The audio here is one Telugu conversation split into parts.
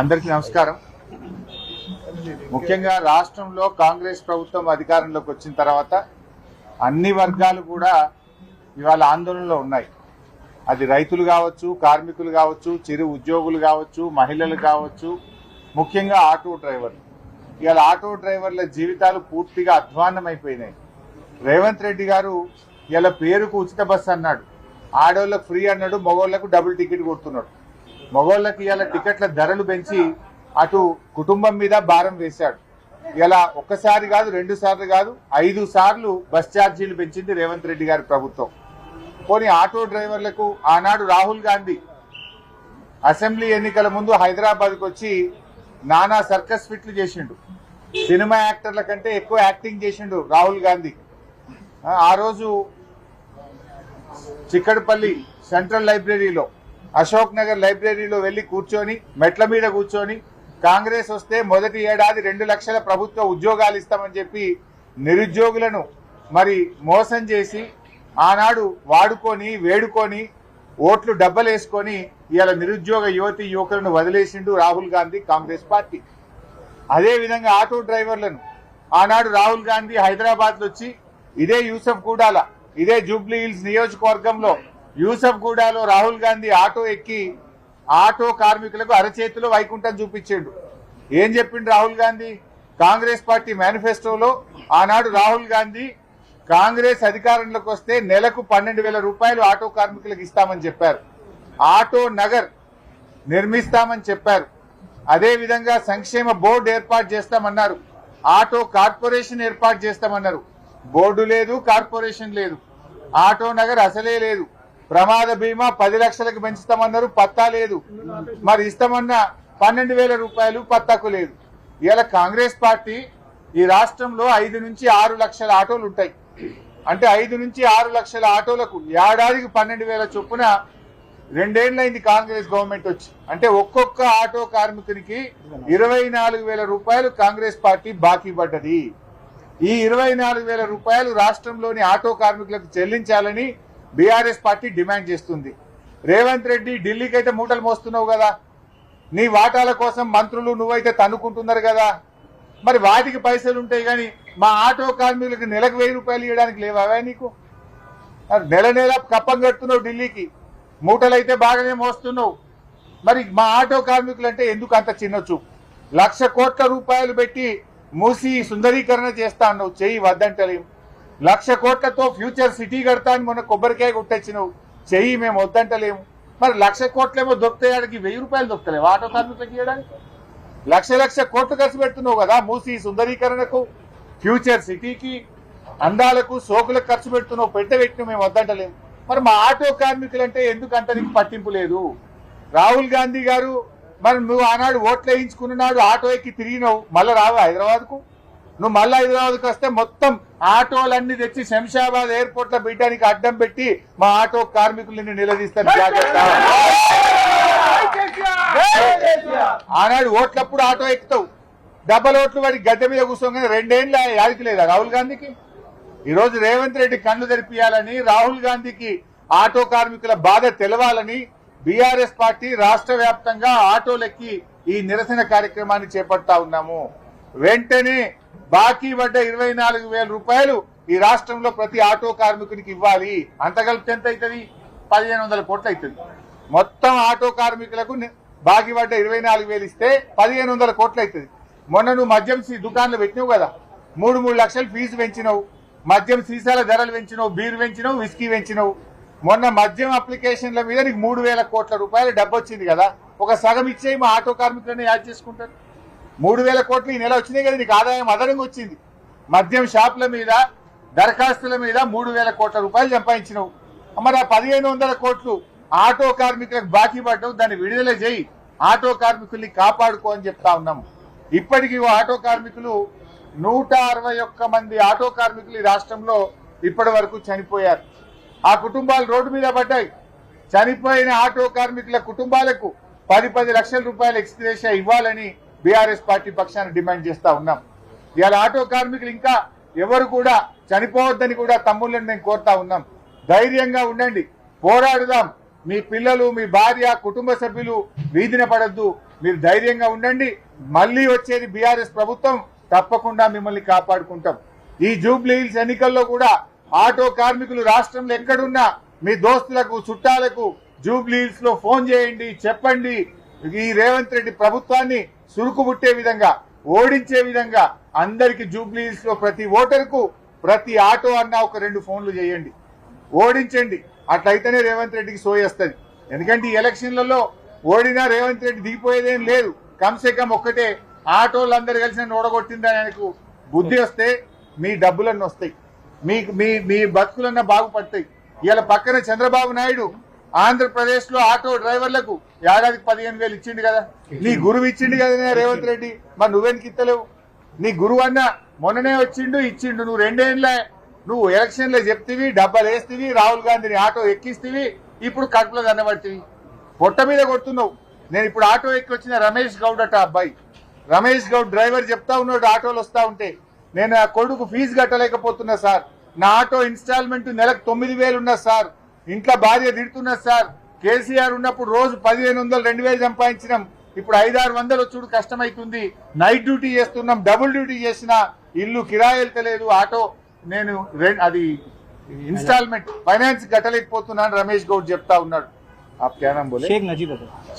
అందరికీ నమస్కారం. ముఖ్యంగా రాష్ట్రంలో కాంగ్రెస్ ప్రభుత్వం అధికారంలోకి వచ్చిన తర్వాత అన్ని వర్గాలు కూడా ఇవాళ ఆందోళనలో ఉన్నాయి. అది రైతులు కావచ్చు, కార్మికులు కావచ్చు, చిరు ఉద్యోగులు కావచ్చు, మహిళలు కావచ్చు, ముఖ్యంగా ఆటో డ్రైవర్లు. ఇవాళ ఆటో డ్రైవర్ల జీవితాలు పూర్తిగా అధ్వాన్నమైపోయినాయి. రేవంత్ రెడ్డి గారు ఇలా పేరుకు ఉచిత బస్సు అన్నాడు, ఆడోళ్ళకు ఫ్రీ అన్నాడు, మగోళ్లకు డబుల్ టికెట్ కొడుతున్నాడు. మగోళ్ళకి ఇలా టికెట్ల ధరలు పెంచి అటు కుటుంబం మీద భారం వేశాడు. ఇలా ఒక్కసారి కాదు, 2 సార్లు కాదు, 5 సార్లు బస్ ఛార్జీలు పెంచింది రేవంత్ రెడ్డి గారి ప్రభుత్వం. పోనీ ఆటో డ్రైవర్లకు ఆనాడు రాహుల్ గాంధీ అసెంబ్లీ ఎన్నికల ముందు హైదరాబాద్కు వచ్చి నానా సర్కస్ ఫిట్లు చేసిండు. సినిమా యాక్టర్ల కంటే ఎక్కువ యాక్టింగ్ చేసిండు రాహుల్ గాంధీ. ఆ రోజు చిక్కడపల్లి సెంట్రల్ లైబ్రరీలో, అశోక్ నగర్ లైబ్రరీలో వెళ్లి కూర్చొని, మెట్ల మీద కూర్చొని, కాంగ్రెస్ వస్తే మొదటి ఏడాది 2 లక్షల ప్రభుత్వ ఉద్యోగాలు ఇస్తామని చెప్పి నిరుద్యోగులను మరి మోసం చేసి ఆనాడు వాడుకొని వేడుకొని ఓట్లు డబ్బలేసుకొని ఇవాళ నిరుద్యోగ యువతి యువకులను వదిలేసిండు రాహుల్ గాంధీ కాంగ్రెస్ పార్టీ. అదేవిధంగా ఆటో డ్రైవర్లను ఆనాడు రాహుల్ గాంధీ హైదరాబాద్ లో వచ్చి ఇదే యూసఫ్గూడాల, ఇదే జూబ్లీ హిల్స్ నియోజకవర్గంలో యూసఫ్గూడలో రాహుల్ గాంధీ ఆటో ఎక్కి ఆటో కార్మికులకు అరచేతిలో వైకుంఠం చూపించాడు. ఏం చెప్పిండు రాహుల్ గాంధీ? కాంగ్రెస్ పార్టీ మేనిఫెస్టోలో ఆనాడు రాహుల్ గాంధీ కాంగ్రెస్ అధికారంలోకి వస్తే నెలకు 12,000 రూపాయలు ఆటో కార్మికులకు ఇస్తామని చెప్పారు. ఆటో నగర్ నిర్మిస్తామని చెప్పారు. అదేవిధంగా సంక్షేమ బోర్డు ఏర్పాటు చేస్తామన్నారు. ఆటో కార్పొరేషన్ ఏర్పాటు చేస్తామన్నారు. బోర్డు లేదు, కార్పొరేషన్ లేదు, ఆటో నగర్ అసలే లేదు. ప్రమాద బీమా 10 లక్షలకు పెంచుతామన్నారు, పత్తా లేదు. మరి ఇస్తామన్న 12,000 రూపాయలు పత్తాకు లేదు. ఇవాళ కాంగ్రెస్ పార్టీ ఈ రాష్ట్రంలో 5 నుంచి 6 లక్షల ఆటోలు ఉంటాయి. అంటే 5 నుంచి 6 లక్షల ఆటోలకు ఏడాదికి 12,000 చొప్పున 2 ఏళ్లైంది కాంగ్రెస్ గవర్నమెంట్ వచ్చి. అంటే ఒక్కొక్క ఆటో కార్మికునికి 24,000 రూపాయలు కాంగ్రెస్ పార్టీ బాకీ పడ్డది. ఈ 24,000 రూపాయలు రాష్ట్రంలోని ఆటో కార్మికులకు చెల్లించాలని బీఆర్ఎస్ పార్టీ డిమాండ్ చేస్తుంది. రేవంత్ రెడ్డి ఢిల్లీకి అయితే మూటలు మోస్తున్నావు కదా, నీ వాటాల కోసం మంత్రులు నువ్వైతే తన్నుకుంటున్నారు కదా, మరి వాటికి పైసలు ఉంటాయి కానీ మా ఆటో కార్మికులకు నెలకు 1000 రూపాయలు ఇవ్వడానికి లేవా నీకు? నెల నెల కప్పం కడుతున్నావు ఢిల్లీకి, మూటలైతే బాగానే మోస్తున్నావు. మరి మా ఆటో కార్మికులు అంటే ఎందుకు అంత చిన్న చూపు? 1,00,000 కోట్ల రూపాయలు పెట్టి మూసి సుందరీకరణ చేస్తా అన్నావు, చెయ్యి వద్దంటలేము. 1,00,000 కోట్లతో ఫ్యూచర్ సిటీ కడతా అని మొన్న కొబ్బరికాయ కొట్టొచ్చినావు, చెయ్యి మేము వద్దంటలేము. మరి 1,00,000 కోట్లేమో దొరుకుతాయాడికి 1000 రూపాయలు దొరుకుతలేవు ఆటో కార్మికులకు ఇవ్వడానికి? 1,00,000 కోట్లు ఖర్చు పెడుతున్నావు కదా మూసి సుందరీకరణకు, ఫ్యూచర్ సిటీకి, అందాలకు, సోకులకు ఖర్చు పెడుతున్నావు, పెట్టిన మేము వద్దంటలేము. మరి మా ఆటో కార్మికులంటే ఎందుకు అంత నీకు పట్టింపు లేదు? రాహుల్ గాంధీ గారు మరి నువ్వు ఆనాడు ఓట్లు వేయించుకున్నాడు, ఆటో ఎక్కి తిరిగినావు, మళ్ళీ రావు హైదరాబాద్కు? నువ్వు మళ్ళీ హైదరాబాద్కు వస్తే మొత్తం ఆటోలన్నీ తెచ్చి శంషాబాద్ ఎయిర్పోర్ట్ లో పెట్టడానికి అడ్డం పెట్టి మా ఆటో కార్మికులని నిలదీస్తారు, జాగ్రత్త. ఆనాడు ఓట్లప్పుడు ఆటో ఎక్కుతావు, డబ్బల ఓట్లు వాడి గద్దె మీద కూర్చోగానే 2 ఏళ్ళు యాదికి లేదా రాహుల్ గాంధీకి? ఈ రోజు రేవంత్ రెడ్డి కళ్ళు తెరిపియాలని, రాహుల్ గాంధీకి ఆటో కార్మికుల బాధ తెలవాలని బీఆర్ఎస్ పార్టీ రాష్ట్ర వ్యాప్తంగా ఆటోలెక్కి ఈ నిరసన కార్యక్రమాన్ని చేపడతా ఉన్నాము. వెంటనే బాకీ పడ్డ 24,000 రూపాయలు ఈ రాష్ట్రంలో ప్రతి ఆటో కార్మికునికి ఇవ్వాలి. అంత కలిపితే ఎంత అవుతుంది? 1,500 కోట్లు అవుతుంది. మొత్తం ఆటో కార్మికులకు బాకీ పడ్డ 24,000 ఇస్తే 1,500 కోట్లు అవుతుంది. మొన్న నువ్వు మద్యం దుకాణాలు పెట్టినావు కదా, 3 లక్షలు ఫీజు పెంచినావు, మద్యం సీసాల ధరలు పెంచినావు, బీర్ పెంచినావు, విస్కీ పెంచినావు. మొన్న మద్యం అప్లికేషన్ల మీద నీకు 3,000 కోట్ల రూపాయలు డబ్బు వచ్చింది కదా, ఒక సగం ఇచ్చేయి, మా ఆటో కార్మికులను యాడ్ చేసుకుంటారు. 3,000 కోట్లు ఈ నెల వచ్చినాయి కదా, నీకు ఆదాయం అదనంగా వచ్చింది. మద్యం షాపుల మీద, దరఖాస్తుల మీద 3,000 కోట్ల రూపాయలు సంపాదించినావు. మరి ఆ 1,500 కోట్లు ఆటో కార్మికులకు బాకీ పడ్డావు, దాన్ని విడుదల చేయి, ఆటో కార్మికుల్ని కాపాడుకో అని చెప్తా ఉన్నాము. ఇప్పటికీ ఆటో కార్మికులు 161 మంది ఆటో కార్మికులు ఈ రాష్ట్రంలో ఇప్పటి వరకు చనిపోయారు. ఆ కుటుంబాలు రోడ్డు మీద పడ్డాయి. చనిపోయిన ఆటో కార్మికుల కుటుంబాలకు 10 లక్షల రూపాయలు ఎక్స్గ్రేషియా ఇవ్వాలని బీఆర్ఎస్ పార్టీ పక్షాన డిమాండ్ చేస్తా ఉన్నాం. ఇవాళ ఆటో కార్మికులు ఇంకా ఎవరు కూడా చనిపోవద్దని కూడా తమ్ముళ్ళని మేము కోరుతా ఉన్నాం. ధైర్యంగా ఉండండి, పోరాడుదాం. మీ పిల్లలు, మీ భార్య, కుటుంబ సభ్యులు వీధిన పడద్దు. మీరు ధైర్యంగా ఉండండి. మళ్ళీ వచ్చేది బీఆర్ఎస్ ప్రభుత్వం, తప్పకుండా మిమ్మల్ని కాపాడుకుంటాం. ఈ జూబ్లీ హిల్స్ ఎన్నికల్లో కూడా ఆటో కార్మికులు రాష్ట్రంలో ఎక్కడున్నా మీ దోస్తులకు, చుట్టాలకు జూబ్లీ హిల్స్ లో ఫోన్ చేయండి, చెప్పండి. ఈ రేవంత్ రెడ్డి ప్రభుత్వాన్ని సురుకుబుట్టే విధంగా, ఓడించే విధంగా అందరికి జూబ్లీ హిల్స్ లో ప్రతి ఓటరుకు, ప్రతి ఆటో అన్నా ఒక 2 ఫోన్లు చేయండి, ఓడించండి. అట్లయితేనే రేవంత్ రెడ్డికి సోయేస్తుంది. ఎందుకంటే ఈ ఎలక్షన్లలో ఓడినా రేవంత్ రెడ్డి దిగిపోయేదేం లేదు. కమ్సే కమ్ ఒక్కటే, ఆటోలందరూ కలిసి నన్ను ఓడగొట్టిందని ఆయనకు బుద్ధి వస్తే మీ డబ్బులన్నీ వస్తాయి, మీ బతుకులన్నా బాగుపడతాయి. ఇలా పక్కన చంద్రబాబు నాయుడు ఆంధ్రప్రదేశ్ లో ఆటో డ్రైవర్లకు ఏడాదికి 15,000 ఇచ్చిండు కదా. నీ గురువు ఇచ్చిండు కదా రేవంత్ రెడ్డి, మరి నువ్వెందుకు ఇస్తలేవు? నీ గురువు అన్న మొన్ననే వచ్చిండు, ఇచ్చిండు. నువ్వు 2 ఏళ్ళ నువ్వు ఎలక్షన్ లో చెప్తివి, డబ్బలు వేస్తీవి, రాహుల్ గాంధీని ఆటో ఎక్కిస్తీవి, ఇప్పుడు కడుపులో దన్నబట్టివి, పొట్ట మీద కొడుతున్నావు. నేను ఇప్పుడు ఆటో ఎక్కి వచ్చిన రమేష్ గౌడ్ అట అబ్బాయి, రమేష్ గౌడ్ డ్రైవర్ చెప్తా ఉన్నాడు, ఆటోలు వస్తా ఉంటే నేను ఆ కొడుకు ఫీజు కట్టలేకపోతున్నా సార్, నా ఆటో ఇన్స్టాల్మెంట్ నెలకు 9,000 ఉన్నా సార్, ఇంట్లో భార్య తిడుతున్నా సార్, కేసీఆర్ ఉన్నప్పుడు రోజు 1,500, 2,000 సంపాదించినాం, ఇప్పుడు 500-600 వచ్చుడు కష్టమైతుంది, నైట్ డ్యూటీ చేస్తున్నాం, డబుల్ డ్యూటీ చేసినా ఇల్లు కిరాయి వెళ్తలేదు, ఆటో నేను అది ఇన్స్టాల్మెంట్ ఫైనాన్స్ కట్టలేకపోతున్నాను రమేష్ గౌడ్ చెప్తా ఉన్నాడు. आप क्या नाम बोले?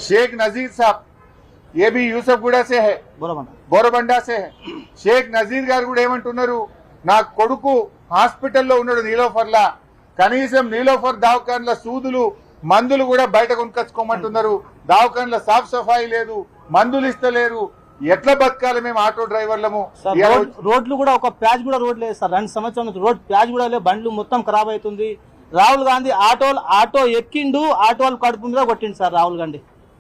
शेख नजीर साहब, ये भी యూసఫ్గూడ से है, బోరబండా से है. షేక్ నజీర్ గారు కూడా ఏమంటున్నారు, నా కొడుకు హాస్పిటల్లో ఉన్నాడు నీలోఫర్లా, కనీసం నీలోఫర్ దవాఖాన్ల సూదులు, మందులు కూడా బయట కొనుకొచ్చుకోమంటున్నారు, దవాఖాన్ల సాఫ్ సఫాయి లేదు, మందులు ఇస్తలేరు. ఎట్లా బతకాలి మేము ఆటో డ్రైవర్లము? రోడ్లు కూడా ఒక ప్యాచ్ కూడా రోడ్ లేదు సార్, 2 సంవత్సరాల నుంచి రోడ్ ప్యాచ్ కూడా లేదు, బండ్లు మొత్తం ఖరాబ్ అవుతుంది. రాహుల్ గాంధీ ఆటో ఎక్కిండు, ఆటో వాళ్ళు కడుపు మీద కొట్టిండు సార్ రాహుల్ గాంధీ.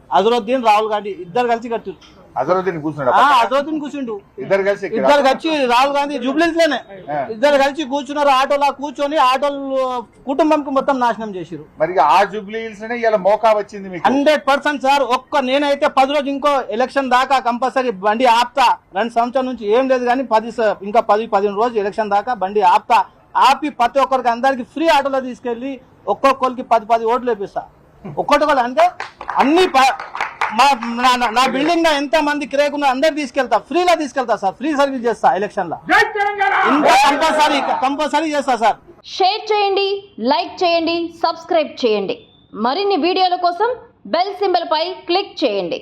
అజరుద్దీన్, రాహుల్ గాంధీ ఇద్దరు కలిసి కట్టిండు. అజరుద్దీన్ కూర్చుండు, ఇద్దరు కలిసి రాహుల్ గాంధీ జూబ్లీస్ లోనే ఇద్దరు కలిసి కూర్చున్నారు. ఆటోలా కూర్చొని ఆటోలు కుటుంబంకి మొత్తం నాశనం చేసిరు. మరి ఆ జూబ్లీ హిల్స్ ఇలా మోకా వచ్చింది 100% సార్. నేనైతే 10 రోజులు ఇంకో ఎలక్షన్ దాకా కంపల్సరీ బండి ఆపుతా. 2 సంవత్సరాల నుంచి ఏం లేదు కానీ 10-15 రోజులు ఎలక్షన్ దాకా బండి ఆపి ప్రతి ఒక్కరికి అందరికి ఫ్రీ ఆటోలో తీసుకెళ్లి ఒక్కొక్కరికి 10 ఓట్లు వేపిస్తా. ఒక్కొక్కరు అంటే అన్ని నా బిల్డింగ్ లో ఎంత మంది కిరాయికున్నా అందరు తీసుకెళ్తా, ఫ్రీలో తీసుకెళ్తా సార్, ఫ్రీ సర్వీస్ చేస్తా ఎలక్షన్ లో, ఇంకా కంపల్సరీ చేస్తా సార్. షేర్ చేయండి, లైక్ చేయండి, సబ్స్క్రైబ్ చేయండి. మరిన్ని వీడియోల కోసం బెల్ సింబల్ పై క్లిక్ చేయండి.